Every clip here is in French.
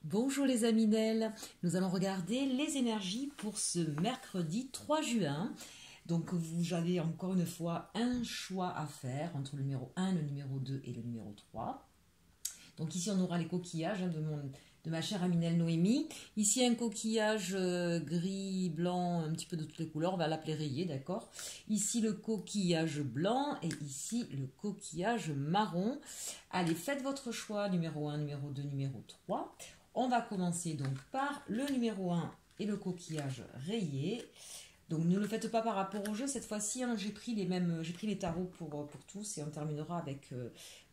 Bonjour les Aminelles, nous allons regarder les énergies pour ce mercredi 3 juin. Donc vous avez encore une fois un choix à faire entre le numéro 1, le numéro 2 et le numéro 3. Donc ici on aura les coquillages de ma chère Aminelle Noémie. Ici un coquillage gris, blanc, un petit peu de toutes les couleurs, on va l'appeler rayé, d'accord. Ici le coquillage blanc et ici le coquillage marron. Allez, faites votre choix, numéro 1, numéro 2, numéro 3. On va commencer donc par le numéro 1 et le coquillage rayé. Donc ne le faites pas par rapport au jeu, cette fois-ci hein, j'ai pris les tarots pour tous et on terminera avec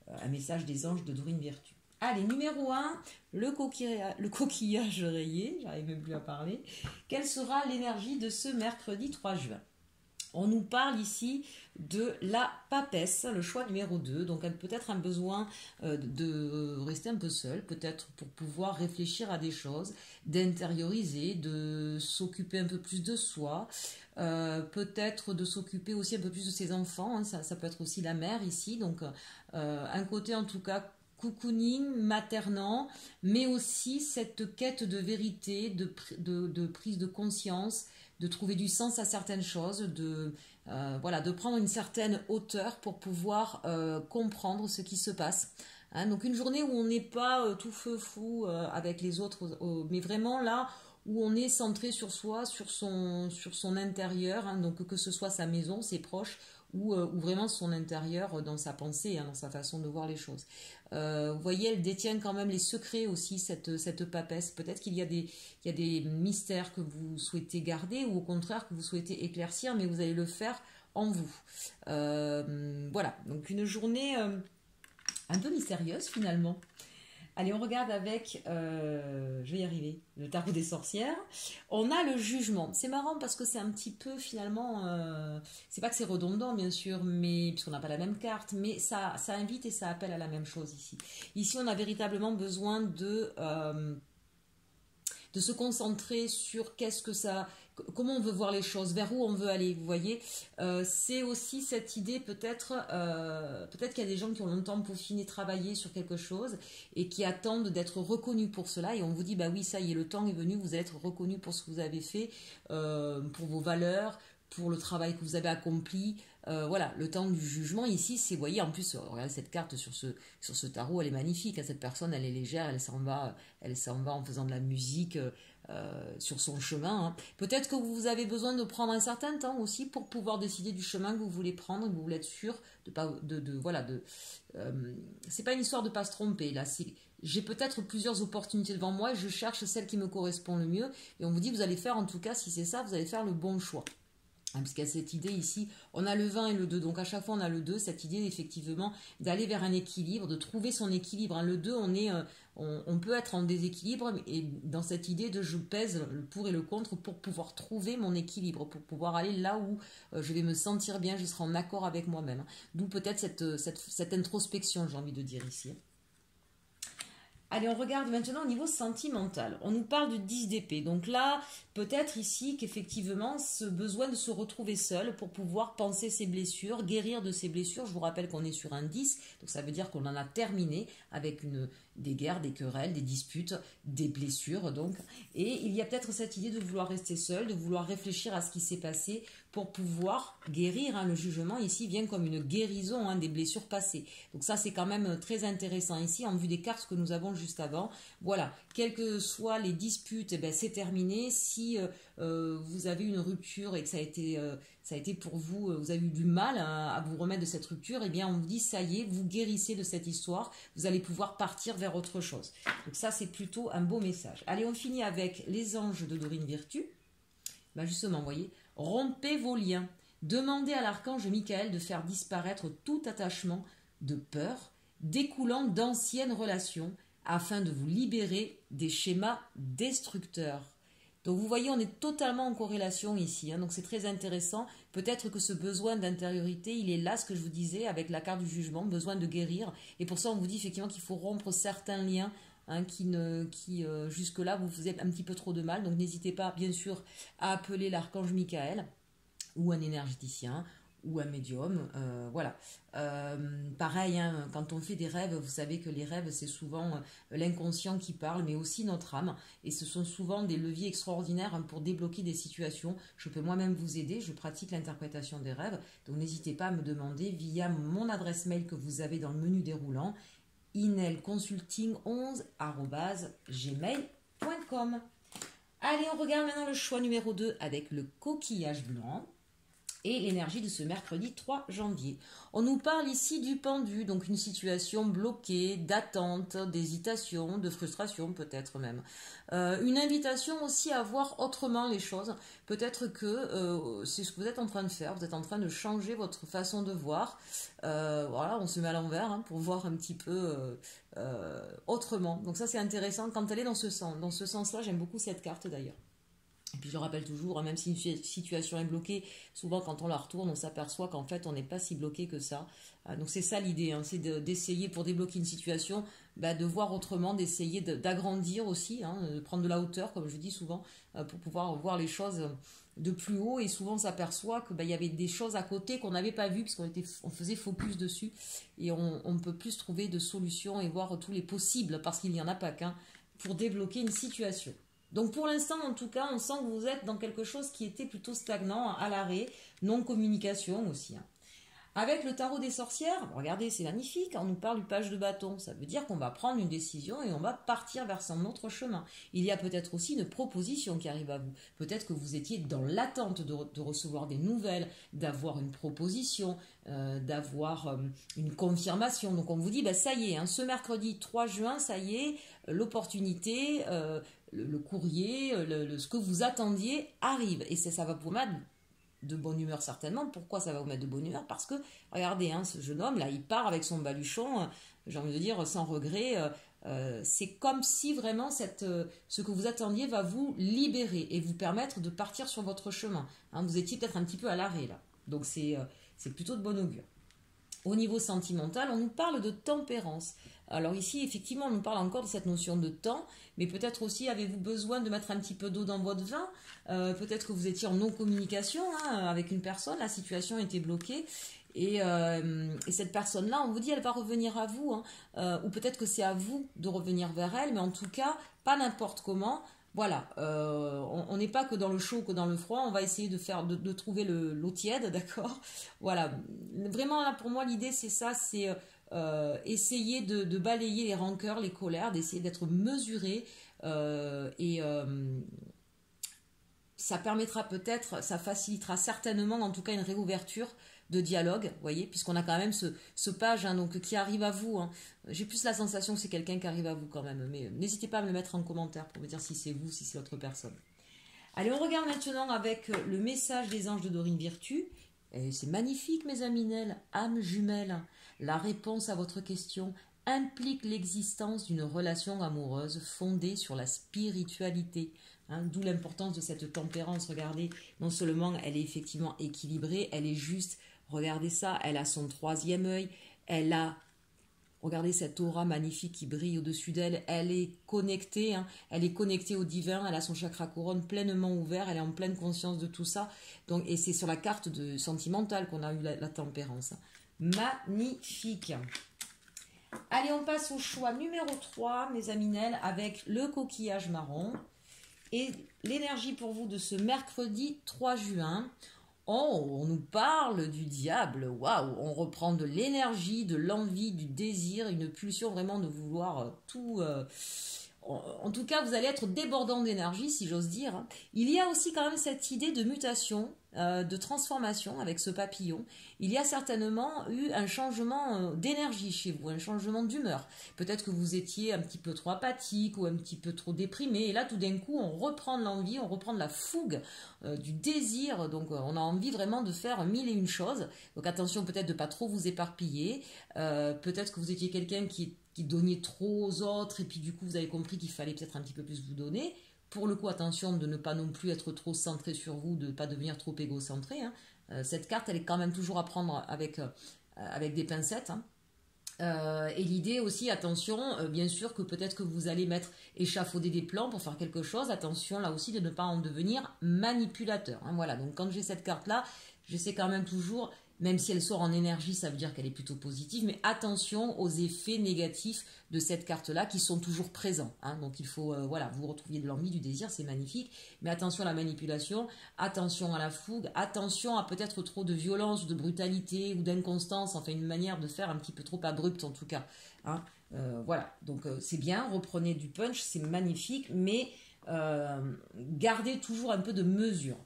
un message des anges de Dorine Virtue. Allez, numéro 1, le coquillage rayé, j'arrive même plus à parler. Quelle sera l'énergie de ce mercredi 3 juin? On nous parle ici de la papesse, le choix numéro 2. Donc peut-être un besoin de rester un peu seul, peut-être pour pouvoir réfléchir à des choses, d'intérioriser, de s'occuper un peu plus de soi, peut-être de s'occuper aussi un peu plus de ses enfants. Hein. Ça peut être aussi la mère ici. Donc un côté en tout cas cocooning, maternant, mais aussi cette quête de vérité, de prise de conscience, de trouver du sens à certaines choses, de prendre une certaine hauteur pour pouvoir comprendre ce qui se passe. Hein, donc une journée où on n'est pas tout feu fou avec les autres, mais vraiment là où on est centré sur soi, sur son intérieur, hein, donc que ce soit sa maison, ses proches, ou vraiment son intérieur dans sa pensée, hein, dans sa façon de voir les choses. Vous voyez, elle détient quand même les secrets aussi, cette papesse. Peut-être qu'il y a des mystères que vous souhaitez garder ou au contraire que vous souhaitez éclaircir, mais vous allez le faire en vous. Voilà, donc une journée un peu mystérieuse finalement. Allez, on regarde avec, je vais y arriver, le tarot des sorcières. On a le jugement. C'est marrant parce que c'est un petit peu finalement, c'est pas que c'est redondant bien sûr, mais puisqu'on n'a pas la même carte, mais ça invite et ça appelle à la même chose ici. Ici, on a véritablement besoin de se concentrer sur comment on veut voir les choses, vers où on veut aller, vous voyez. C'est aussi cette idée peut-être qu'il y a des gens qui ont longtemps peaufiné, travaillé sur quelque chose et qui attendent d'être reconnus pour cela et on vous dit bah oui ça y est, le temps est venu, vous allez être reconnus pour ce que vous avez fait, pour vos valeurs, pour le travail que vous avez accompli. Voilà, le temps du jugement ici, c'est, vous voyez, en plus, regardez cette carte sur ce tarot, elle est magnifique, hein, cette personne, elle est légère, elle s'en va en faisant de la musique sur son chemin. Hein. Peut-être que vous avez besoin de prendre un certain temps aussi pour pouvoir décider du chemin que vous voulez prendre, que vous voulez être sûr de pas, c'est pas une histoire de pas se tromper, là, j'ai peut-être plusieurs opportunités devant moi et je cherche celle qui me correspond le mieux et on vous dit, vous allez faire, en tout cas, si c'est ça, vous allez faire le bon choix. Parce qu'il y a cette idée ici, on a le 20 et le 2, donc à chaque fois on a le 2, cette idée effectivement d'aller vers un équilibre, de trouver son équilibre. Hein. Le 2, on peut être en déséquilibre et dans cette idée de je pèse le pour et le contre pour pouvoir trouver mon équilibre, pour pouvoir aller là où je vais me sentir bien, je serai en accord avec moi-même. D'où peut-être cette introspection, j'ai envie de dire ici. Allez, on regarde maintenant au niveau sentimental. On nous parle du 10 d'épée. Donc là, peut-être ici qu'effectivement, ce besoin de se retrouver seul pour pouvoir penser ses blessures, guérir de ses blessures. Je vous rappelle qu'on est sur un 10, donc ça veut dire qu'on en a terminé avec des guerres, des querelles, des disputes, des blessures donc. Et il y a peut-être cette idée de vouloir rester seul, de vouloir réfléchir à ce qui s'est passé pour pouvoir guérir. Hein. Le jugement ici vient comme une guérison hein, des blessures passées. Donc ça c'est quand même très intéressant ici en vue des cartes que nous avons juste avant. Voilà, quelles que soient les disputes, eh ben, c'est terminé. Si vous avez une rupture et que ça a été pour vous, vous avez eu du mal à vous remettre de cette rupture, eh bien on vous dit ça y est, vous guérissez de cette histoire, vous allez pouvoir partir vers autre chose. Donc ça c'est plutôt un beau message. Allez, on finit avec les anges de Dorine Virtue. Ben justement, vous voyez, rompez vos liens. Demandez à l'archange Michael de faire disparaître tout attachement de peur découlant d'anciennes relations afin de vous libérer des schémas destructeurs. Donc vous voyez, on est totalement en corrélation ici, hein, donc c'est très intéressant. Peut-être que ce besoin d'intériorité, il est là, ce que je vous disais, avec la carte du jugement, besoin de guérir. Et pour ça, on vous dit effectivement qu'il faut rompre certains liens hein, qui jusque-là vous faisaient un petit peu trop de mal. Donc n'hésitez pas, bien sûr, à appeler l'archange Michael ou un énergéticien ou un médium, voilà. Pareil, hein, quand on fait des rêves, vous savez que les rêves, c'est souvent l'inconscient qui parle, mais aussi notre âme, et ce sont souvent des leviers extraordinaires, hein, pour débloquer des situations. Je peux moi-même vous aider, je pratique l'interprétation des rêves, donc n'hésitez pas à me demander via mon adresse mail que vous avez dans le menu déroulant, inelconsulting11@gmail.com. Allez, on regarde maintenant le choix numéro 2 avec le coquillage blanc et l'énergie de ce mercredi 3 janvier. On nous parle ici du pendu, donc une situation bloquée, d'attente, d'hésitation, de frustration peut-être même. Une invitation aussi à voir autrement les choses. Peut-être que c'est ce que vous êtes en train de faire, vous êtes en train de changer votre façon de voir. Voilà, on se met à l'envers, hein, pour voir un petit peu autrement. Donc ça c'est intéressant quand elle est dans ce sens. Dans ce sens-là, j'aime beaucoup cette carte d'ailleurs. Et puis je rappelle toujours, hein, même si une situation est bloquée, souvent quand on la retourne, on s'aperçoit qu'en fait on n'est pas si bloqué que ça. Donc c'est ça l'idée, hein, c'est d'essayer pour débloquer une situation, de voir autrement, d'essayer d'agrandir aussi, hein, de prendre de la hauteur, comme je dis souvent, pour pouvoir voir les choses de plus haut. Et souvent on s'aperçoit qu'il y avait des choses à côté qu'on n'avait pas vues, puisqu'on faisait focus dessus. Et on ne peut plus trouver de solutions et voir tous les possibles, parce qu'il n'y en a pas qu'un, pour débloquer une situation. Donc pour l'instant, en tout cas, on sent que vous êtes dans quelque chose qui était plutôt stagnant, à l'arrêt, non-communication aussi. Hein. Avec le tarot des sorcières, regardez, c'est magnifique, on nous parle du page de bâton. Ça veut dire qu'on va prendre une décision et on va partir vers son autre chemin. Il y a peut-être aussi une proposition qui arrive à vous. Peut-être que vous étiez dans l'attente de recevoir des nouvelles, d'avoir une proposition, d'avoir une confirmation. Donc on vous dit, ça y est, hein, ce mercredi 3 juin, ça y est, l'opportunité, le courrier, ce que vous attendiez arrive. Et ça va vous mettre de bonne humeur certainement. Pourquoi ça va vous mettre de bonne humeur? Parce que, regardez, hein, ce jeune homme là, il part avec son baluchon, j'ai envie de dire sans regret. C'est comme si vraiment ce que vous attendiez va vous libérer et vous permettre de partir sur votre chemin. Hein, vous étiez peut-être un petit peu à l'arrêt là. Donc c'est plutôt de bon augure. Au niveau sentimental, on nous parle de tempérance. Alors ici, effectivement, on nous parle encore de cette notion de temps, mais peut-être aussi avez-vous besoin de mettre un petit peu d'eau dans votre vin. Peut-être que vous étiez en non-communication, hein, avec une personne, la situation était bloquée. Et cette personne-là, on vous dit, elle va revenir à vous. Hein, ou peut-être que c'est à vous de revenir vers elle, mais en tout cas, pas n'importe comment. Voilà, on n'est pas que dans le chaud, que dans le froid, on va essayer de trouver l'eau tiède, d'accord? Voilà, vraiment là pour moi l'idée c'est ça, c'est essayer de balayer les rancœurs, les colères, d'essayer d'être mesuré, ça permettra peut-être, ça facilitera certainement en tout cas une réouverture de dialogue, vous voyez, puisqu'on a quand même ce page, hein, donc, qui arrive à vous. Hein. J'ai plus la sensation que c'est quelqu'un qui arrive à vous quand même, mais n'hésitez pas à me le mettre en commentaire pour me dire si c'est vous, si c'est l'autre personne. Allez, on regarde maintenant avec le message des anges de Dorine Virtue. Et c'est magnifique, mes amis Nel, âme jumelle. La réponse à votre question implique l'existence d'une relation amoureuse fondée sur la spiritualité. Hein, d'où l'importance de cette tempérance. Regardez, non seulement elle est effectivement équilibrée, elle est juste. Regardez ça, elle a son troisième œil, regardez cette aura magnifique qui brille au-dessus d'elle, elle est connectée, hein, elle est connectée au divin, elle a son chakra couronne pleinement ouvert, elle est en pleine conscience de tout ça. Donc, et c'est sur la carte sentimentale qu'on a eu la tempérance. Magnifique. Allez, on passe au choix numéro 3, mes amis Nel, avec le coquillage marron. Et l'énergie pour vous de ce mercredi 3 juin. Oh, on nous parle du diable, waouh, on reprend de l'énergie, de l'envie, du désir, une pulsion vraiment de vouloir tout. En tout cas, vous allez être débordant d'énergie, si j'ose dire. Hein. Il y a aussi quand même cette idée de mutation, de transformation avec ce papillon. Il y a certainement eu un changement d'énergie chez vous, un changement d'humeur. Peut-être que vous étiez un petit peu trop apathique ou un petit peu trop déprimé. Et là, tout d'un coup, on reprend de l'envie, on reprend de la fougue, du désir. Donc, on a envie vraiment de faire mille et une choses. Donc, attention peut-être de ne pas trop vous éparpiller. Peut-être que vous étiez quelqu'un qui donnait trop aux autres et puis du coup, vous avez compris qu'il fallait peut-être un petit peu plus vous donner. Pour le coup, attention de ne pas non plus être trop centré sur vous, de ne pas devenir trop égocentré. Hein. Cette carte, elle est quand même toujours à prendre avec des pincettes. Hein. Et l'idée aussi, attention, bien sûr que peut-être que vous allez échafauder des plans pour faire quelque chose. Attention là aussi de ne pas en devenir manipulateur. Hein. Voilà, donc quand j'ai cette carte-là, j'essaie quand même toujours Même si elle sort en énergie, ça veut dire qu'elle est plutôt positive, mais attention aux effets négatifs de cette carte-là qui sont toujours présents. Hein. Donc il faut, voilà, vous retrouviez de l'envie, du désir, c'est magnifique, mais attention à la manipulation, attention à la fougue, attention à peut-être trop de violence, de brutalité ou d'inconstance, enfin une manière de faire un petit peu trop abrupte en tout cas. Hein. Voilà, donc c'est bien, reprenez du punch, c'est magnifique, mais gardez toujours un peu de mesure.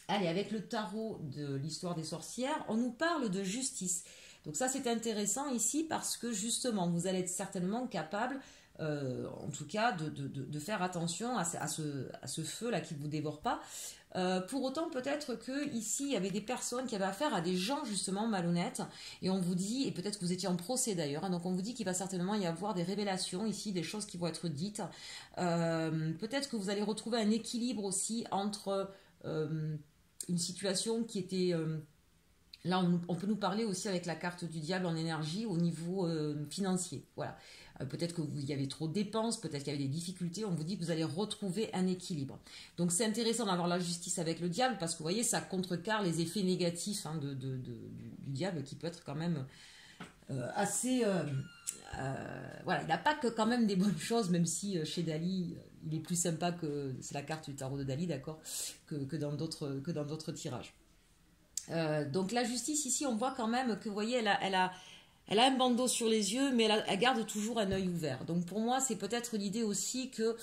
Allez, avec le tarot de l'histoire des sorcières, on nous parle de justice. Donc ça, c'est intéressant ici parce que justement, vous allez être certainement capable, en tout cas, de faire attention à ce feu-là qui ne vous dévore pas. Pour autant, peut-être que ici, il y avait des personnes qui avaient affaire à des gens justement malhonnêtes. Et on vous dit, et peut-être que vous étiez en procès d'ailleurs, hein, donc on vous dit qu'il va certainement y avoir des révélations ici, des choses qui vont être dites. Peut-être que vous allez retrouver un équilibre aussi entre... une situation qui était... là, on peut nous parler aussi avec la carte du diable en énergie au niveau financier. Voilà. Peut-être qu'il y avait trop de dépenses, peut-être qu'il y avait des difficultés. On vous dit que vous allez retrouver un équilibre. Donc, c'est intéressant d'avoir la justice avec le diable parce que, vous voyez, ça contrecarre les effets négatifs hein, du diable qui peut être quand même assez... voilà, il n'a pas que quand même des bonnes choses, même si chez Dali, il est plus sympa que... C'est la carte du tarot de Dali, d'accord, que dans d'autres tirages. Donc la justice, ici, on voit quand même que, vous voyez, elle a un bandeau sur les yeux, mais elle garde toujours un œil ouvert. Donc pour moi, c'est peut-être l'idée aussi que...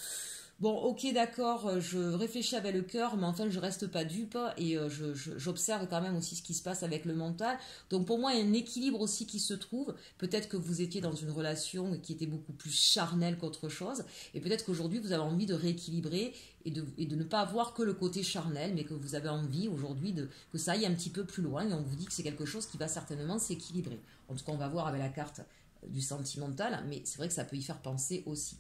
Bon, ok, d'accord, je réfléchis avec le cœur, mais enfin, je reste pas dupe et j'observe quand même aussi ce qui se passe avec le mental. Donc, pour moi, il y a un équilibre aussi qui se trouve. Peut-être que vous étiez dans une relation qui était beaucoup plus charnelle qu'autre chose, et peut-être qu'aujourd'hui, vous avez envie de rééquilibrer et de ne pas avoir que le côté charnel, mais que vous avez envie aujourd'hui que ça aille un petit peu plus loin, et on vous dit que c'est quelque chose qui va certainement s'équilibrer. En tout cas, on va voir avec la carte du sentimental, mais c'est vrai que ça peut y faire penser aussi.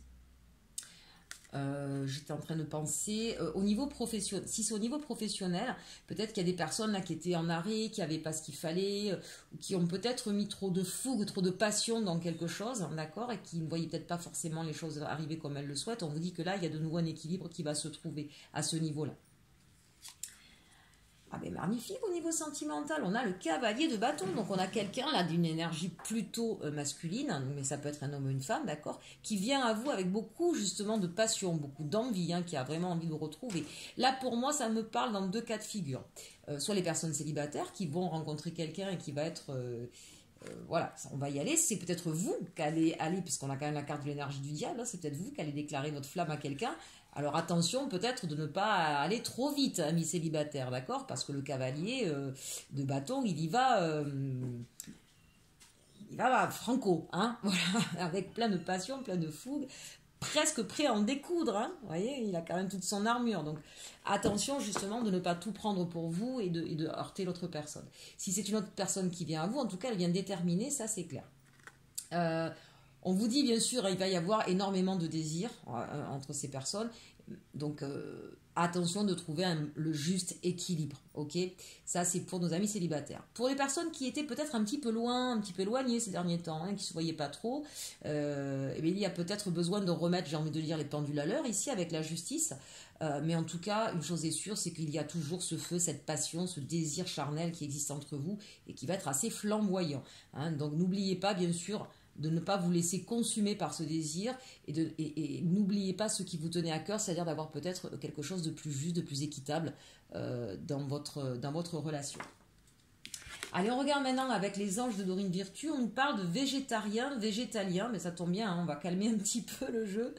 J'étais en train de penser au niveau professionnel. Si c'est au niveau professionnel, peut-être qu'il y a des personnes là qui étaient en arrêt, qui n'avaient pas ce qu'il fallait, ou qui ont peut-être mis trop de fougue, trop de passion dans quelque chose, d'accord, et qui ne voyaient peut-être pas forcément les choses arriver comme elles le souhaitent. On vous dit que là, il y a de nouveau un équilibre qui va se trouver à ce niveau-là. Ah ben magnifique au niveau sentimental, on a le cavalier de bâton, donc on a quelqu'un là d'une énergie plutôt masculine, mais ça peut être un homme ou une femme, d'accord, qui vient à vous avec beaucoup justement de passion, beaucoup d'envie, hein, qui a vraiment envie de vous retrouver. Là pour moi ça me parle dans deux cas de figure, soit les personnes célibataires qui vont rencontrer quelqu'un et qui va être... voilà, on va y aller, c'est peut-être vous qui allez aller, puisqu'on a quand même la carte de l'énergie du diable, hein, c'est peut-être vous qui allez déclarer votre flamme à quelqu'un. Alors attention peut-être de ne pas aller trop vite, amis célibataires, d'accord? Parce que le cavalier de bâton, il y va franco, hein? Voilà, avec plein de passion, plein de fougue, presque prêt à en découdre, hein? Vous voyez, il a quand même toute son armure, donc attention justement de ne pas tout prendre pour vous et de heurter l'autre personne. Si c'est une autre personne qui vient à vous, en tout cas elle vient déterminer, ça c'est clair. On vous dit bien sûr, il va y avoir énormément de désirs entre ces personnes, donc attention de trouver le juste équilibre, ok? Ça c'est pour nos amis célibataires. Pour les personnes qui étaient peut-être un petit peu loin, un petit peu éloignées ces derniers temps, hein, qui ne se voyaient pas trop, eh bien, il y a peut-être besoin de remettre, j'ai envie de dire, les pendules à l'heure ici avec la justice. Mais en tout cas, une chose est sûre, c'est qu'il y a toujours ce feu, cette passion, ce désir charnel qui existe entre vous et qui va être assez flamboyant, hein. Donc n'oubliez pas, bien sûr, de ne pas vous laisser consumer par ce désir et n'oubliez pas ce qui vous tenait à cœur, c'est-à-dire d'avoir peut-être quelque chose de plus juste, de plus équitable dans votre relation. Allez, on regarde maintenant avec les anges de Dorine Virtue, on nous parle de végétalien, mais ça tombe bien, hein, on va calmer un petit peu le jeu.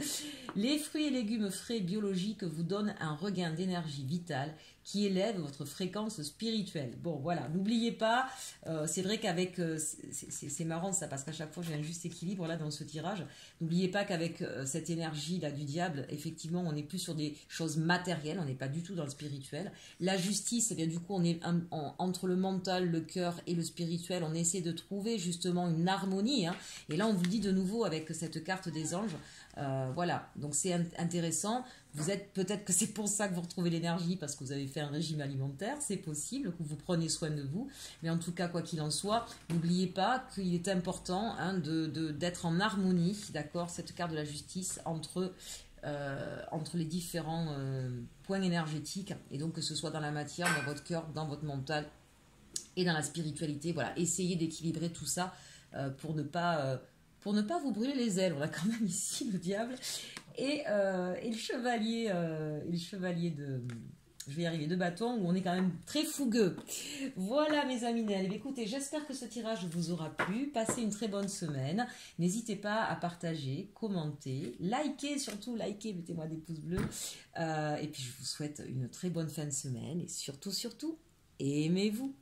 Les fruits et légumes frais biologiques vous donnent un regain d'énergie vitale qui élève votre fréquence spirituelle. Bon, voilà, n'oubliez pas, c'est vrai qu'avec... c'est marrant ça, parce qu'à chaque fois j'ai un juste équilibre là dans ce tirage. N'oubliez pas qu'avec cette énergie là du diable, effectivement, on n'est plus sur des choses matérielles, on n'est pas du tout dans le spirituel. La justice, eh bien du coup, on est entre le mental, le cœur et le spirituel, on essaie de trouver justement une harmonie, hein. Et là, on vous dit de nouveau avec cette carte des anges, voilà, donc c'est intéressant. Vous êtes peut-être que c'est pour ça que vous retrouvez l'énergie parce que vous avez fait un régime alimentaire, c'est possible que vous preniez soin de vous, mais en tout cas quoi qu'il en soit, n'oubliez pas qu'il est important, hein, d'être en harmonie, d'accord, cette carte de la justice entre les différents points énergétiques, et donc que ce soit dans la matière, dans votre cœur, dans votre mental et dans la spiritualité. Voilà, essayez d'équilibrer tout ça pour ne pas vous brûler les ailes. On a quand même ici le diable et le chevalier de... Je vais y arriver, de bâton, où on est quand même très fougueux. Voilà mes amis Nel. Écoutez, j'espère que ce tirage vous aura plu. Passez une très bonne semaine. N'hésitez pas à partager, commenter, liker, surtout liker, mettez-moi des pouces bleus. Et puis je vous souhaite une très bonne fin de semaine. Et surtout, surtout, aimez-vous.